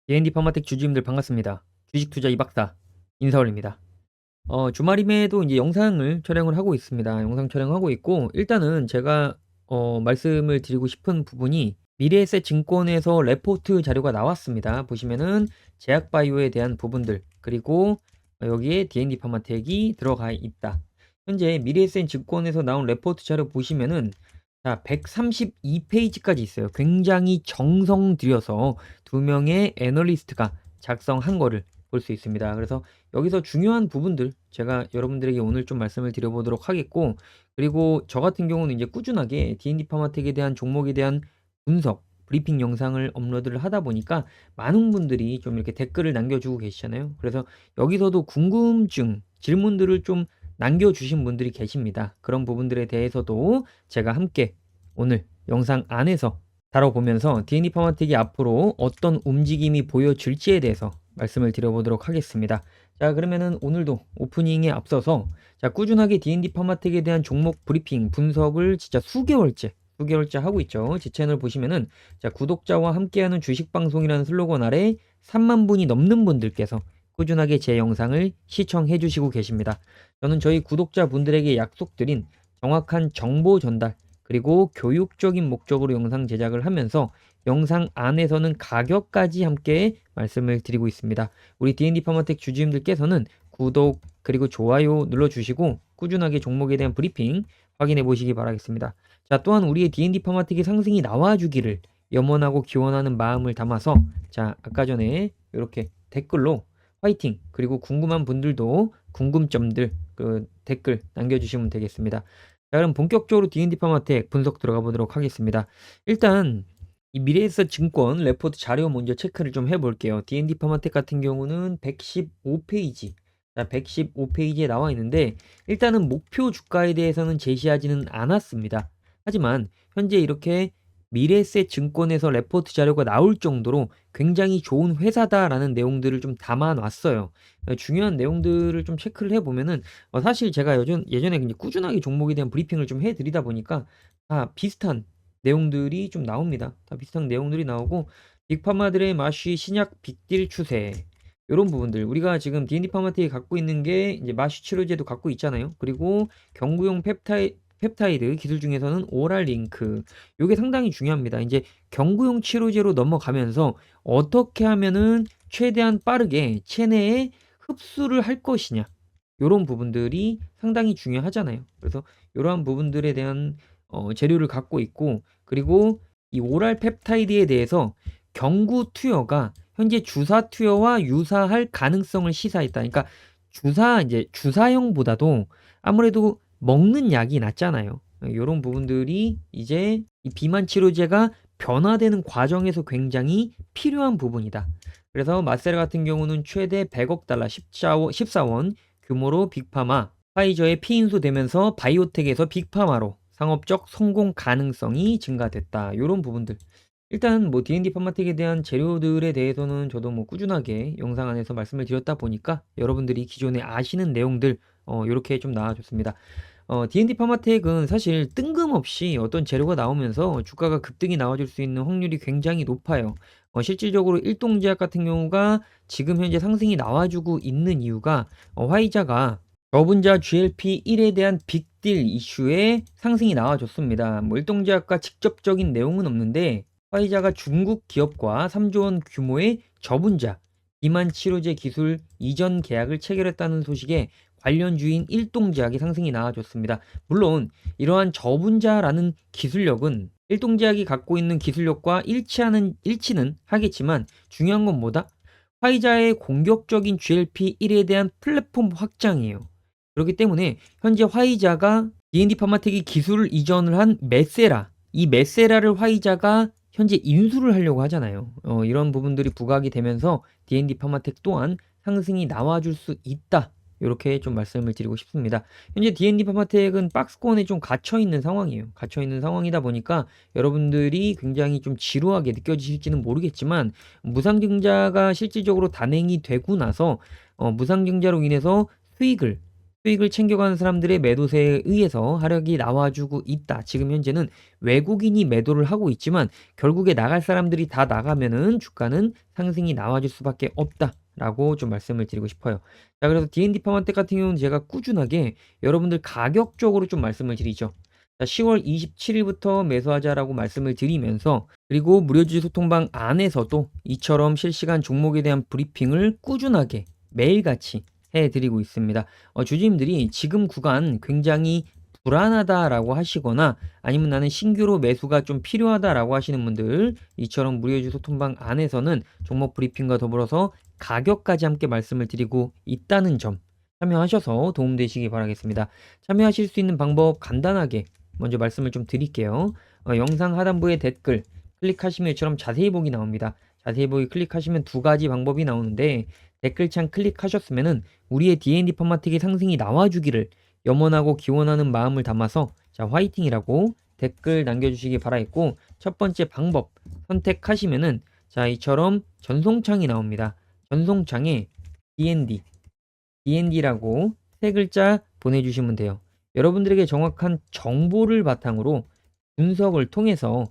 D&D 파마텍 주주님들 반갑습니다. 주식 투자 이박사 인사올립니다. 주말임에도 이제 영상을 촬영을 하고 있습니다. 영상 촬영하고 있고 일단은 제가 말씀을 드리고 싶은 부분이 미래에셋 증권에서 레포트 자료가 나왔습니다. 보시면은 제약바이오에 대한 부분들 그리고 여기에 D&D 파마텍이 들어가 있다. 현재 미래에셋 증권에서 나온 레포트 자료 보시면은 자, 132페이지까지 있어요. 굉장히 정성 들여서 두 명의 애널리스트가 작성한 거를 볼 수 있습니다. 그래서 여기서 중요한 부분들 제가 여러분들에게 오늘 좀 말씀을 드려보도록 하겠고, 그리고 저 같은 경우는 이제 꾸준하게 D&D 파마텍에 대한 종목에 대한 분석, 브리핑 영상을 업로드를 하다 보니까 많은 분들이 좀 이렇게 댓글을 남겨주고 계시잖아요. 그래서 여기서도 궁금증, 질문들을 좀 남겨주신 분들이 계십니다. 그런 부분들에 대해서도 제가 함께 오늘 영상 안에서 다뤄보면서 D&D 파마텍이 앞으로 어떤 움직임이 보여줄지에 대해서 말씀을 드려보도록 하겠습니다. 자, 그러면은 오늘도 오프닝에 앞서서 자, 꾸준하게 D&D 파마텍에 대한 종목 브리핑 분석을 진짜 수개월째 하고 있죠. 제 채널 보시면은 자, 구독자와 함께하는 주식 방송이라는 슬로건 아래 3만 분이 넘는 분들께서 꾸준하게 제 영상을 시청해 주시고 계십니다. 저는 저희 구독자분들에게 약속드린 정확한 정보 전달 그리고 교육적인 목적으로 영상 제작을 하면서 영상 안에서는 가격까지 함께 말씀을 드리고 있습니다. 우리 D&D 파마텍 주주님들께서는 구독 그리고 좋아요 눌러주시고 꾸준하게 종목에 대한 브리핑 확인해 보시기 바라겠습니다. 자, 또한 우리의 D&D 파마텍의 상승이 나와주기를 염원하고 기원하는 마음을 담아서 자, 아까 전에 이렇게 댓글로 화이팅 그리고 궁금한 분들도 궁금점들 그 댓글 남겨주시면 되겠습니다. 자, 그럼 본격적으로 D&D 파마텍 분석 들어가 보도록 하겠습니다. 일단 이 미래에셋 증권 레포트 자료 먼저 체크를 좀 해볼게요. D&D 파마텍 같은 경우는 115페이지, 115페이지에 나와 있는데 일단은 목표 주가에 대해서는 제시하지는 않았습니다. 하지만 현재 이렇게 미래에셋 증권에서 레포트 자료가 나올 정도로 굉장히 좋은 회사다라는 내용들을 좀 담아놨어요. 중요한 내용들을 좀 체크를 해보면은 사실 제가 예전에 그냥 꾸준하게 종목에 대한 브리핑을 좀 해드리다 보니까 다 비슷한 내용들이 좀 나옵니다. 다 비슷한 내용들이 나오고 빅파마들의 마쉬 신약 빅딜 추세 이런 부분들 우리가 지금 D&D 파마텍이 갖고 있는 게 이제 마쉬 치료제도 갖고 있잖아요. 그리고 경구용 펩타이드 기술 중에서는 오랄 링크 요게 상당히 중요합니다. 이제 경구용 치료제로 넘어가면서 어떻게 하면은 최대한 빠르게 체내에 흡수를 할 것이냐 요런 부분들이 상당히 중요하잖아요. 그래서 이러한 부분들에 대한 재료를 갖고 있고 그리고 이 오랄 펩타이드에 대해서 경구 투여가 현재 주사 투여와 유사할 가능성을 시사했다. 그러니까 이제 주사형보다도 아무래도 먹는 약이 낫잖아요. 요런 부분들이 이제 이 비만 치료제가 변화되는 과정에서 굉장히 필요한 부분이다. 그래서 마세라 같은 경우는 최대 100억 달러 14원 규모로 빅파마, 파이저에 피인수되면서 바이오텍에서 빅파마로 상업적 성공 가능성이 증가됐다. 요런 부분들. 일단 뭐 D&D 파마텍에 대한 재료들에 대해서는 저도 뭐 꾸준하게 영상 안에서 말씀을 드렸다 보니까 여러분들이 기존에 아시는 내용들 요렇게 좀 나와줬습니다. D&D 파마텍은 사실 뜬금없이 어떤 재료가 나오면서 주가가 급등이 나와줄 수 있는 확률이 굉장히 높아요. 실질적으로 일동제약 같은 경우가 지금 현재 상승이 나와주고 있는 이유가 화이자가 저분자 GLP-1에 대한 빅딜 이슈에 상승이 나와줬습니다. 뭐 일동제약과 직접적인 내용은 없는데 화이자가 중국 기업과 3조 원 규모의 저분자 비만 치료제 기술 이전 계약을 체결했다는 소식에 관련주인 일동제약의 상승이 나와줬습니다. 물론 이러한 저분자라는 기술력은 일동제약이 갖고 있는 기술력과 일치는 하겠지만 중요한 건 뭐다? 화이자의 공격적인 GLP-1에 대한 플랫폼 확장이에요. 그렇기 때문에 현재 화이자가 D&D 파마텍이 기술을 이전을 한 메세라, 이 메세라를 화이자가 현재 인수를 하려고 하잖아요. 이런 부분들이 부각이 되면서 D&D 파마텍 또한 상승이 나와줄 수 있다. 이렇게 좀 말씀을 드리고 싶습니다. 현재 D&D 파마텍은 박스권에 좀 갇혀있는 상황이에요. 갇혀있는 상황이다 보니까 여러분들이 굉장히 좀 지루하게 느껴지실지는 모르겠지만 무상증자가 실질적으로 단행이 되고 나서 무상증자로 인해서 수익을 수익을 챙겨가는 사람들의 매도세에 의해서 하락이 나와주고 있다. 지금 현재는 외국인이 매도를 하고 있지만 결국에 나갈 사람들이 다 나가면은 주가는 상승이 나와줄 수밖에 없다라고 좀 말씀을 드리고 싶어요. 자, 그래서 D&D 파마텍 같은 경우는 제가 꾸준하게 여러분들 가격적으로 좀 말씀을 드리죠. 자, 10월 27일부터 매수하자라고 말씀을 드리면서, 그리고 무료주주 소통방 안에서도 이처럼 실시간 종목에 대한 브리핑을 꾸준하게 매일같이 해드리고 있습니다. 주주님들이 지금 구간 굉장히 불안하다라고 하시거나 아니면 나는 신규로 매수가 좀 필요하다라고 하시는 분들, 이처럼 무료주주 소통방 안에서는 종목 브리핑과 더불어서 가격까지 함께 말씀을 드리고 있다는 점 참여하셔서 도움되시기 바라겠습니다. 참여하실 수 있는 방법 간단하게 먼저 말씀을 좀 드릴게요. 영상 하단부에 댓글 클릭하시면 이처럼 자세히 보기 나옵니다. 자세히 보기 클릭하시면 두 가지 방법이 나오는데, 댓글창 클릭하셨으면은 우리의 D&D 파마틱의 상승이 나와주기를 염원하고 기원하는 마음을 담아서 자, 화이팅이라고 댓글 남겨주시기 바라겠고, 첫 번째 방법 선택하시면은 자, 이처럼 전송창이 나옵니다. 전송창에 DND라고 세 글자 보내주시면 돼요. 여러분들에게 정확한 정보를 바탕으로 분석을 통해서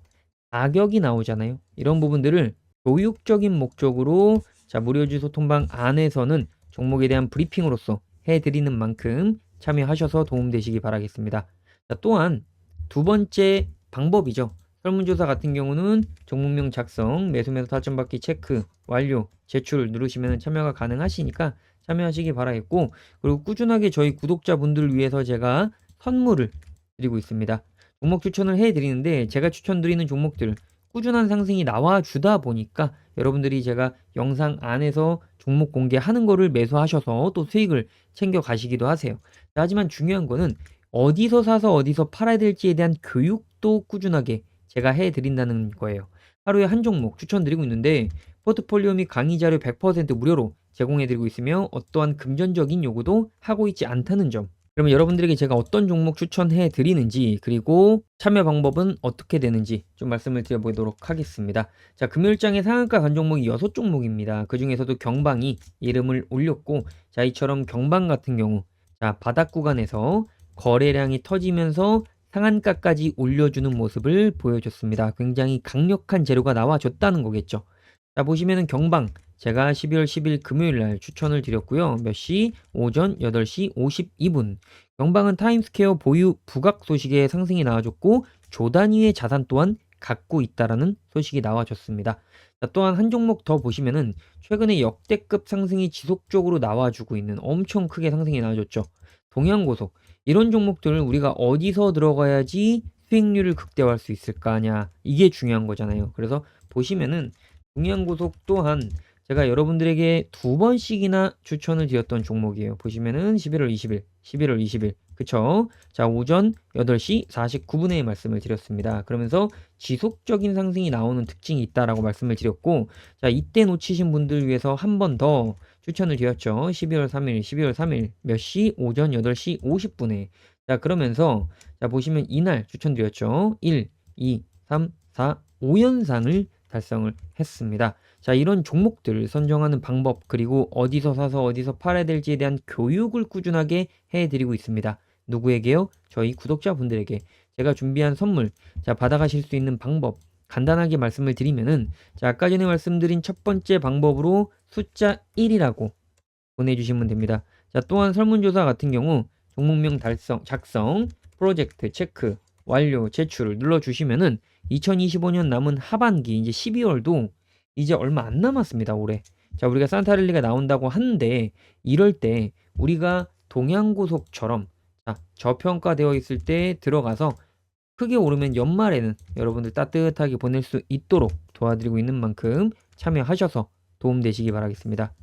가격이 나오잖아요. 이런 부분들을 교육적인 목적으로 자, 무료주 소통방 안에서는 종목에 대한 브리핑으로서 해드리는 만큼 참여하셔서 도움되시기 바라겠습니다. 자, 또한 두 번째 방법이죠. 설문조사 같은 경우는 종목명 작성, 매수 타점 받기 체크, 완료, 제출 누르시면 참여가 가능하시니까 참여하시기 바라겠고, 그리고 꾸준하게 저희 구독자분들을 위해서 제가 선물을 드리고 있습니다. 종목 추천을 해드리는데, 제가 추천드리는 종목들 꾸준한 상승이 나와주다 보니까 여러분들이 제가 영상 안에서 종목 공개하는 거를 매수하셔서 또 수익을 챙겨 가시기도 하세요. 하지만 중요한 거는 어디서 사서 어디서 팔아야 될지에 대한 교육도 꾸준하게 제가 해드린다는 거예요. 하루에 한 종목 추천드리고 있는데 포트폴리오 및 강의 자료 100% 무료로 제공해드리고 있으며 어떠한 금전적인 요구도 하고 있지 않다는 점. 그러면 여러분들에게 제가 어떤 종목 추천해 드리는지, 그리고 참여 방법은 어떻게 되는지 좀 말씀을 드려보도록 하겠습니다. 자, 금요일장에 상한가 간 종목이 6종목입니다. 그 중에서도 경방이 이름을 올렸고, 자, 이처럼 경방 같은 경우 자, 바닥 구간에서 거래량이 터지면서 상한가까지 올려주는 모습을 보여줬습니다. 굉장히 강력한 재료가 나와줬다는 거겠죠. 자, 보시면은 경방 제가 12월 10일 금요일 날 추천을 드렸고요. 몇 시? 오전 8시 52분. 경방은 타임스퀘어 보유 부각 소식에 상승이 나와줬고, 조 단위의 자산 또한 갖고 있다라는 소식이 나와줬습니다. 자, 또한 한 종목 더 보시면은 최근에 역대급 상승이 지속적으로 나와주고 있는, 엄청 크게 상승이 나와줬죠. 동양고속. 이런 종목들을 우리가 어디서 들어가야지 수익률을 극대화할 수 있을까냐, 이게 중요한 거잖아요. 그래서 보시면은 동양고속 또한 제가 여러분들에게 두 번씩이나 추천을 드렸던 종목이에요. 보시면은 11월 20일, 그쵸? 자, 오전 8시 49분에 말씀을 드렸습니다. 그러면서 지속적인 상승이 나오는 특징이 있다라고 말씀을 드렸고, 자, 이때 놓치신 분들 위해서 한 번 더 추천을 드렸죠. 12월 3일 몇 시? 오전 8시 50분에. 자, 그러면서 자, 보시면 이날 추천드렸죠. 1, 2, 3, 4, 5연상을 달성을 했습니다. 자, 이런 종목들 선정하는 방법, 그리고 어디서 사서 어디서 팔아야 될지에 대한 교육을 꾸준하게 해드리고 있습니다. 누구에게요? 저희 구독자분들에게. 제가 준비한 선물, 자, 받아가실 수 있는 방법 간단하게 말씀을 드리면은, 자, 아까 전에 말씀드린 첫 번째 방법으로 숫자 1이라고 보내주시면 됩니다. 자, 또한 설문조사 같은 경우 종목명 작성, 프로젝트 체크, 완료, 제출을 눌러주시면은 2025년 남은 하반기 이제 12월도 이제 얼마 안 남았습니다, 올해. 자, 우리가 산타랠리가 나온다고 하는데, 이럴 때 우리가 동양고속처럼 자, 저평가되어 있을 때 들어가서 크게 오르면 연말에는 여러분들 따뜻하게 보낼 수 있도록 도와드리고 있는 만큼 참여하셔서 도움되시기 바라겠습니다.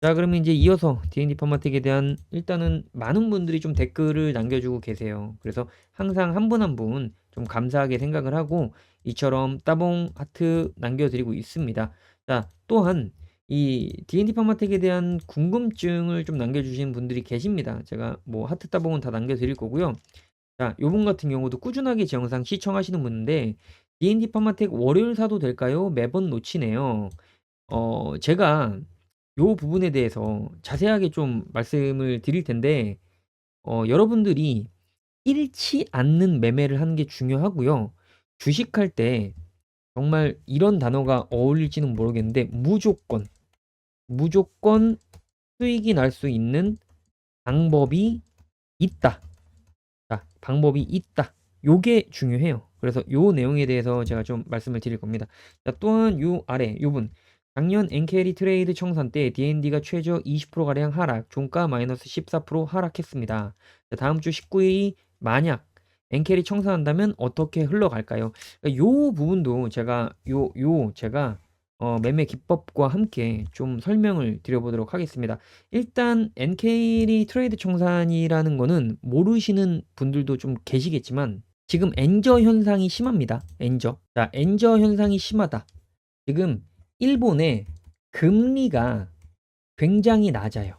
자, 그러면 이제 이어서 D&D 파마텍에 대한, 일단은 많은 분들이 좀 댓글을 남겨주고 계세요. 그래서 항상 한 분 한 분 좀 감사하게 생각을 하고 이처럼 따봉 하트 남겨드리고 있습니다. 자, 또한 이 D&D 파마텍에 대한 궁금증을 좀 남겨주신 분들이 계십니다. 제가 뭐 하트 따봉은 다 남겨드릴 거고요. 자, 요분 같은 경우도 꾸준하게 제 영상 시청하시는 분인데, D&D 파마텍 월요일 사도 될까요? 매번 놓치네요. 제가 요 부분에 대해서 자세하게 좀 말씀을 드릴 텐데, 여러분들이 잃지 않는 매매를 하는 게 중요하고요. 주식할 때 정말 이런 단어가 어울릴지는 모르겠는데 무조건 수익이 날 수 있는 방법이 있다. 자, 방법이 있다. 요게 중요해요. 그래서 요 내용에 대해서 제가 좀 말씀을 드릴 겁니다. 자, 또한 요 아래 요분 작년 엔캐리 트레이드 청산 때 D&D가 최저 20%가량 하락, 종가 마이너스 14% 하락했습니다. 자, 다음 주 19일이 만약 엔캐리 청산한다면 어떻게 흘러갈까요? 그러니까 요 부분도 제가 매매 기법과 함께 좀 설명을 드려보도록 하겠습니다. 일단 엔케일이 트레이드 청산이라는 거는 모르시는 분들도 좀 계시겠지만 지금 엔저 현상이 심합니다. 엔저. 자, 엔저 현상이 심하다. 지금 일본의 금리가 굉장히 낮아요.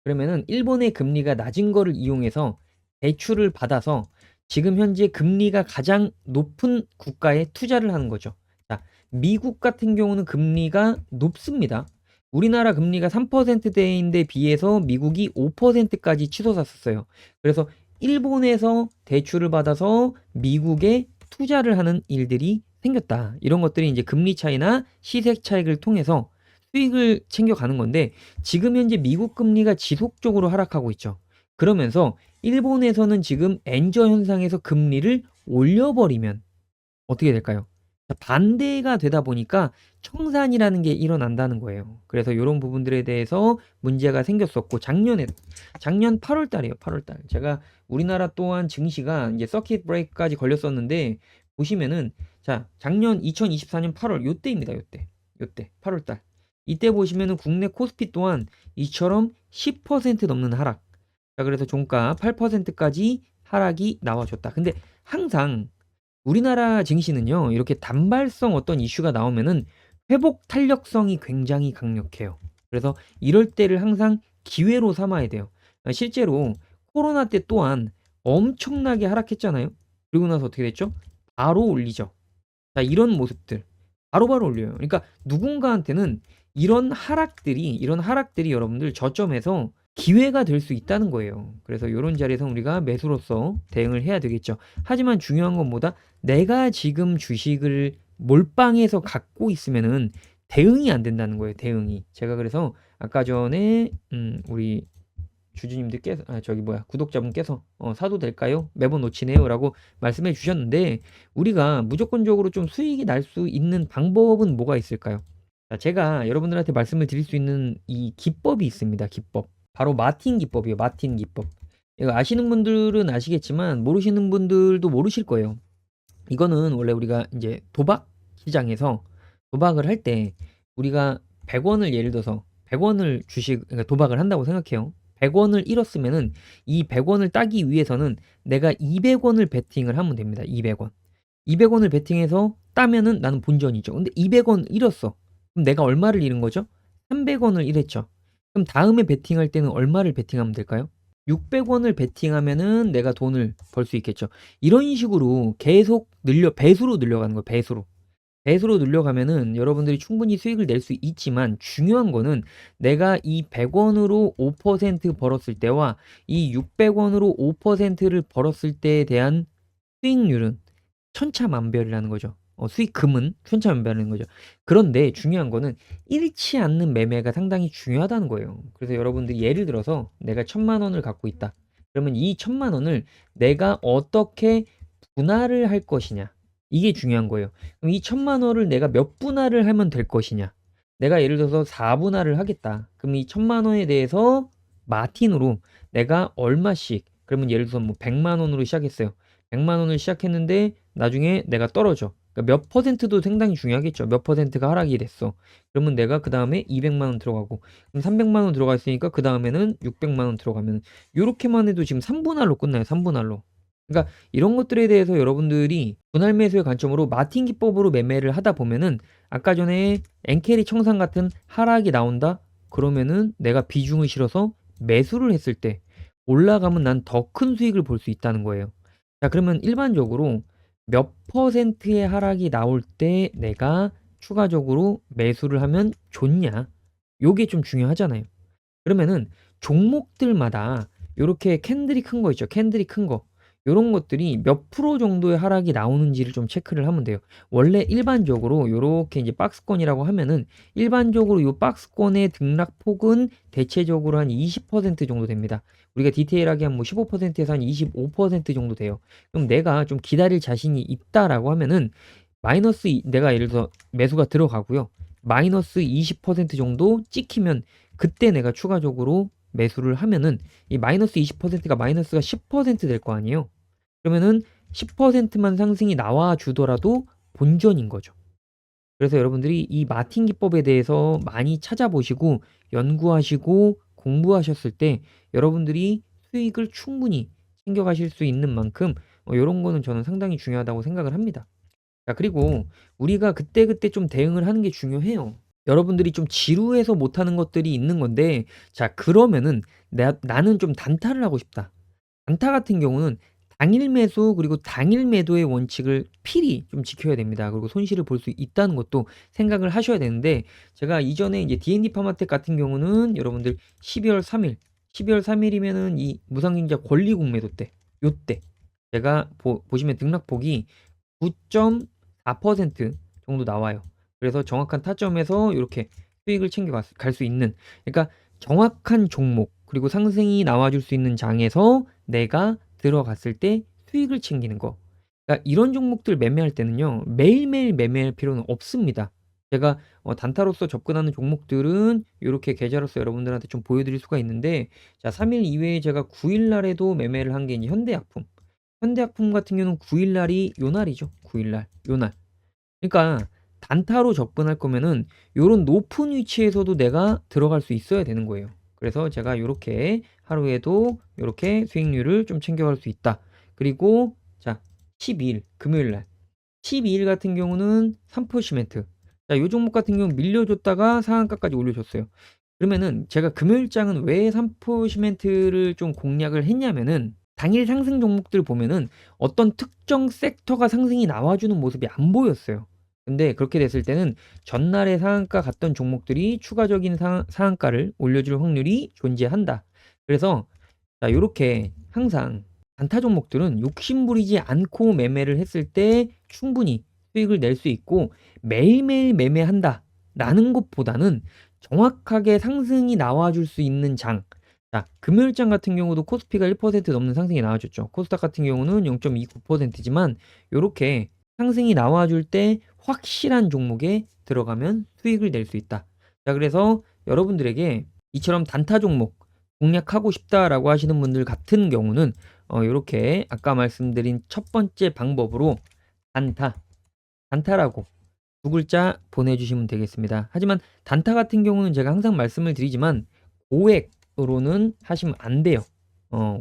그러면은 일본의 금리가 낮은 거를 이용해서 대출을 받아서 지금 현재 금리가 가장 높은 국가에 투자를 하는 거죠. 자, 미국 같은 경우는 금리가 높습니다. 우리나라 금리가 3%대인데 비해서 미국이 5%까지 치솟았었어요. 그래서 일본에서 대출을 받아서 미국에 투자를 하는 일들이 생겼다. 이런 것들이 이제 금리 차이나 시세 차익을 통해서 수익을 챙겨가는 건데 지금 현재 미국 금리가 지속적으로 하락하고 있죠. 그러면서 일본에서는 지금 엔저 현상에서 금리를 올려버리면 어떻게 될까요? 반대가 되다 보니까 청산이라는 게 일어난다는 거예요. 그래서 이런 부분들에 대해서 문제가 생겼었고 작년 8월 달이에요. 8월 달. 제가 우리나라 또한 증시가 이제 서킷 브레이크까지 걸렸었는데 보시면은 자, 작년 2024년 8월 요때입니다. 요때 8월 달. 이때 보시면은 국내 코스피 또한 이처럼 10% 넘는 하락. 자, 그래서 종가 8%까지 하락이 나와줬다. 근데 항상 우리나라 증시는요, 이렇게 단발성 어떤 이슈가 나오면은 회복 탄력성이 굉장히 강력해요. 그래서 이럴 때를 항상 기회로 삼아야 돼요. 실제로 코로나 때 또한 엄청나게 하락했잖아요. 그리고 나서 어떻게 됐죠? 바로 올리죠. 자, 이런 모습들 바로바로 올려요. 그러니까 누군가한테는 이런 하락들이 여러분들 저점에서 기회가 될 수 있다는 거예요. 그래서 이런 자리에서 우리가 매수로서 대응을 해야 되겠죠. 하지만 중요한 건 뭐다? 내가 지금 주식을 몰빵해서 갖고 있으면은 대응이 안 된다는 거예요. 대응이. 제가 그래서 아까 전에 우리 주주님들께서 구독자분께서 사도 될까요? 매번 놓치네요라고 말씀해 주셨는데 우리가 무조건적으로 좀 수익이 날 수 있는 방법은 뭐가 있을까요? 자, 제가 여러분들한테 말씀을 드릴 수 있는 이 기법이 있습니다. 기법. 바로 마틴 기법이에요. 마틴 기법. 이거 아시는 분들은 아시겠지만 모르시는 분들도 모르실 거예요. 이거는 원래 우리가 이제 도박 시장에서 도박을 할 때 우리가 100원을 예를 들어서 100원을 그러니까 도박을 한다고 생각해요. 100원을 잃었으면은 이 100원을 따기 위해서는 내가 200원을 베팅을 하면 됩니다. 200원. 200원을 베팅해서 따면은 나는 본전이죠. 근데 200원 잃었어. 그럼 내가 얼마를 잃은 거죠? 300원을 잃었죠. 그럼 다음에 베팅할 때는 얼마를 베팅하면 될까요? 600원을 베팅하면은 내가 돈을 벌 수 있겠죠. 이런 식으로 계속 배수로 늘려가는 거예요. 배수로. 배수로 늘려가면은 여러분들이 충분히 수익을 낼 수 있지만 중요한 거는 내가 이 100원으로 5% 벌었을 때와 이 600원으로 5%를 벌었을 때에 대한 수익률은 천차만별이라는 거죠. 수익금은 천차만별인 거죠. 그런데 중요한 거는 잃지 않는 매매가 상당히 중요하다는 거예요. 그래서 여러분들이 예를 들어서 내가 1,000,000원을 갖고 있다. 그러면 이 1,000,000원을 내가 어떻게 분할을 할 것이냐. 이게 중요한 거예요. 그럼 이 1,000,000원을 내가 몇 분할을 하면 될 것이냐. 내가 예를 들어서 4분할을 하겠다. 그럼 이 1,000,000원에 대해서 마틴으로 내가 얼마씩 그러면 예를 들어서 뭐 100만 원으로 시작했어요. 100만 원을 시작했는데 나중에 내가 떨어져. 그러니까 몇 퍼센트도 상당히 중요하겠죠. 몇 퍼센트가 하락이 됐어. 그러면 내가 그 다음에 200만 원 들어가고 그럼 300만 원 들어가 있으니까 그 다음에는 600만 원 들어가면 요렇게만 해도 지금 3분할로 끝나요. 3분할로. 그러니까 이런 것들에 대해서 여러분들이 분할 매수의 관점으로 마틴 기법으로 매매를 하다 보면은 아까 전에 엔캐리 청산 같은 하락이 나온다? 그러면은 내가 비중을 실어서 매수를 했을 때 올라가면 난 더 큰 수익을 볼 수 있다는 거예요. 자, 그러면 일반적으로 몇 퍼센트의 하락이 나올 때 내가 추가적으로 매수를 하면 좋냐? 요게 좀 중요하잖아요. 그러면은 종목들마다 요렇게 캔들이 큰 거 있죠. 캔들이 큰 거. 요런 것들이 몇 프로 정도의 하락이 나오는지를 좀 체크를 하면 돼요. 원래 일반적으로 요렇게 이제 박스권이라고 하면은 일반적으로 요 박스권의 등락폭은 대체적으로 한 20% 정도 됩니다. 우리가 디테일하게 한 뭐 15%에서 한 25% 정도 돼요. 그럼 내가 좀 기다릴 자신이 있다라고 하면은 내가 예를 들어서 매수가 들어가고요. 마이너스 20% 정도 찍히면 그때 내가 추가적으로 매수를 하면은 이 마이너스 20%가 마이너스가 10% 될 거 아니에요. 그러면은 10%만 상승이 나와 주더라도 본전인 거죠. 그래서 여러분들이 이 마틴 기법에 대해서 많이 찾아보시고 연구하시고 공부하셨을 때 여러분들이 수익을 충분히 챙겨가실 수 있는 만큼 요런 거는 저는 상당히 중요하다고 생각을 합니다. 자, 그리고 우리가 그때그때 좀 대응을 하는 게 중요해요. 여러분들이 좀 지루해서 못하는 것들이 있는 건데, 자, 그러면은 나는 좀 단타를 하고 싶다. 단타 같은 경우는 당일 매수 그리고 당일 매도의 원칙을 필히 좀 지켜야 됩니다. 그리고 손실을 볼 수 있다는 것도 생각을 하셔야 되는데, 제가 이전에 이제 D&D 파마텍 같은 경우는 여러분들 12월 3일, 12월 3일이면은 이 무상증자 권리국 매도 때, 요때 제가 보시면 등락폭이 9.4% 정도 나와요. 그래서 정확한 타점에서 이렇게 수익을 챙겨 갈 수 있는, 그러니까 정확한 종목 그리고 상승이 나와줄 수 있는 장에서 내가 들어갔을 때 수익을 챙기는 거. 그러니까 이런 종목들 매매할 때는요, 매일매일 매매할 필요는 없습니다. 제가 단타로서 접근하는 종목들은 이렇게 계좌로서 여러분들한테 좀 보여드릴 수가 있는데, 자, 3일 이외에 제가 9일 날에도 매매를 한 게 이제 현대약품. 현대약품 같은 경우는 9일 날이 요 날이죠. 9일 날, 요 날. 그러니까 단타로 접근할 거면은 요런 높은 위치에서도 내가 들어갈 수 있어야 되는 거예요. 그래서 제가 요렇게 하루에도 요렇게 수익률을 좀 챙겨갈 수 있다. 그리고 자, 12일 금요일 날. 12일 같은 경우는 삼포 시멘트. 자, 요 종목 같은 경우 밀려줬다가 상한가까지 올려줬어요. 그러면은 제가 금요일장은 왜 삼포 시멘트를 좀 공략을 했냐면은 당일 상승 종목들 보면은 어떤 특정 섹터가 상승이 나와주는 모습이 안 보였어요. 근데 그렇게 됐을 때는 전날에 상한가 갔던 종목들이 추가적인 상한가를 올려줄 확률이 존재한다. 그래서 자, 요렇게 항상 단타 종목들은 욕심부리지 않고 매매를 했을 때 충분히 수익을 낼 수 있고 매일매일 매매한다라는 것보다는 정확하게 상승이 나와줄 수 있는 장. 자, 금요일장 같은 경우도 코스피가 1% 넘는 상승이 나와줬죠. 코스닥 같은 경우는 0.29%지만 요렇게 상승이 나와줄 때 확실한 종목에 들어가면 수익을 낼 수 있다. 자, 그래서 여러분들에게 이처럼 단타 종목 공략하고 싶다라고 하시는 분들 같은 경우는 요렇게 아까 말씀드린 첫 번째 방법으로 단타라고 두 글자 보내주시면 되겠습니다. 하지만 단타 같은 경우는 제가 항상 말씀을 드리지만 고액으로는 하시면 안 돼요.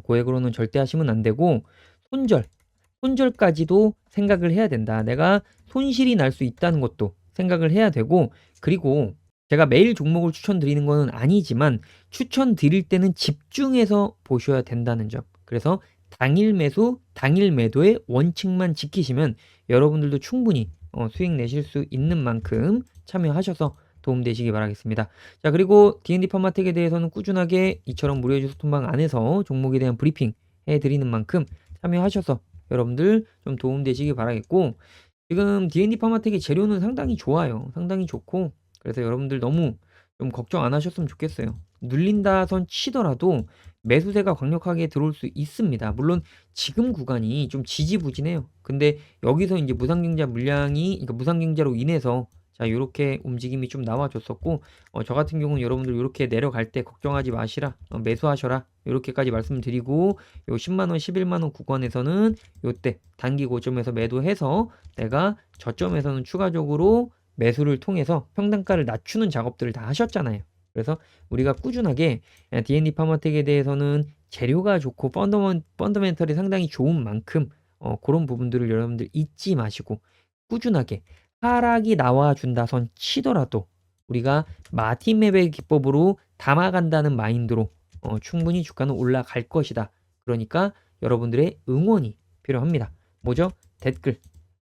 고액으로는 절대 하시면 안 되고 손절까지도 생각을 해야 된다. 내가 손실이 날 수 있다는 것도 생각을 해야 되고, 그리고 제가 매일 종목을 추천드리는 것은 아니지만 추천드릴 때는 집중해서 보셔야 된다는 점. 그래서 당일 매수, 당일 매도의 원칙만 지키시면 여러분들도 충분히 수익 내실 수 있는 만큼 참여하셔서 도움되시기 바라겠습니다. 자, 그리고 D&D 파마텍에 대해서는 꾸준하게 이처럼 무료 소통방 안에서 종목에 대한 브리핑 해드리는 만큼 참여하셔서 여러분들 좀 도움되시기 바라겠고, 지금 D&D 파마텍의 재료는 상당히 좋아요. 상당히 좋고, 그래서 여러분들 너무 좀 걱정 안 하셨으면 좋겠어요. 눌린다 선 치더라도 매수세가 강력하게 들어올 수 있습니다. 물론 지금 구간이 좀 지지부진해요. 근데 여기서 이제 무상증자 물량이, 그러니까 무상증자로 인해서 자, 요렇게 움직임이 좀 나와줬었고, 저 같은 경우는 여러분들 요렇게 내려갈 때 걱정하지 마시라, 매수하셔라, 요렇게까지 말씀드리고, 요 10만원, 11만원 구간에서는 요때 단기 고점에서 매도해서 내가 저점에서는 추가적으로 매수를 통해서 평단가를 낮추는 작업들을 다 하셨잖아요. 그래서 우리가 꾸준하게 D&D 파마텍에 대해서는 재료가 좋고 펀더멘털이 상당히 좋은 만큼 그런 부분들을 여러분들 잊지 마시고 꾸준하게 하락이 나와준다 선 치더라도 우리가 마틴맵의 기법으로 담아간다는 마인드로 충분히 주가는 올라갈 것이다. 그러니까 여러분들의 응원이 필요합니다. 뭐죠?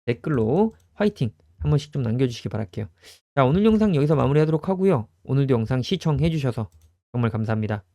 댓글로 화이팅 한 번씩 좀 남겨주시기 바랄게요. 자, 오늘 영상 여기서 마무리하도록 하고요. 오늘도 영상 시청해주셔서 정말 감사합니다.